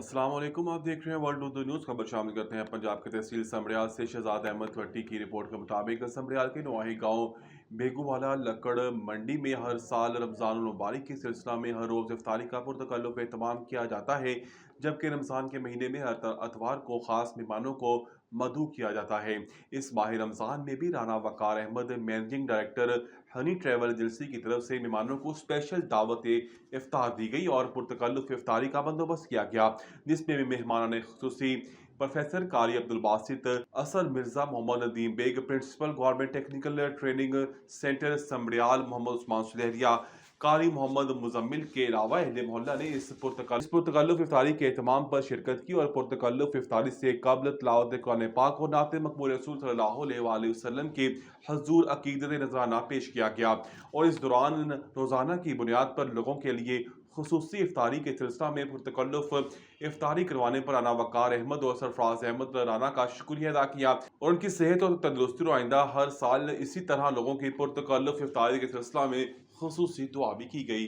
अस्सलाम वालेकुम। आप देख रहे हैं वर्ल्ड उर्दू न्यूज़। खबर शामिल करते हैं पंजाब के तहसील समड़ियाल से शहजाद अहमद भट्टी की रिपोर्ट के मुताबिक समड़ियाल के नवाही गांव बेगूवाला लकड़ मंडी में हर साल रमज़ान मुबारक के सिलसिला में हर रोज़ इफ्तारी का पुरतकल्लुफ़ एहतमाम किया जाता है, जबकि रमज़ान के महीने में हर अतवार को ख़ास मेहमानों को मदऊ किया जाता है। इस माह रमज़ान में भी Rana Waqar Ahmed, managing director Honey Travel Agency की तरफ से मेहमानों को स्पेशल दावत इफ्तार दी गई और पुरतकल्लुफ़ इफ्तारी का बंदोबस्त किया गया, जिसमें भी मेहमानान खुसूसी professor Qari Abdul Basit, Asad Mirza, Mohammad Nadeem Baig, principal government technical training centre Sambrial Mohammad Usman Sulehria, Qari Mohammad Muzammil के अलावा अहले मोहल्ला ने इस पुरतकल्लुफ़ इफ्तारी के एहतमाम पर शिरकत की और पुरतकल्लुफ़ इफ्तारी से कबल तिलावत कुरान पाक और नात मक़बूल रसूल सल्लल्लाहु अलैहि वसल्लम के हज़ूर अक़ीदत नज़राना पेश किया गया और इस दौरान रोज़ाना की बुनियाद पर लोगों के लिए खुसूसी इफ्तारी के सिलसिला में पुरतकल्लुफ़ इफ्तारी करवाने पर राना वक़ार अहमद और सरफराज अहमद राना का शुक्रिया अदा किया और उनकी सेहत और तंदुरुस्ती और आइंदा हर साल इसी तरह लोगों की पुरतकल्लुफ़ इफ्तारी के सिलसिला में खुसूसी दुआ भी की गई।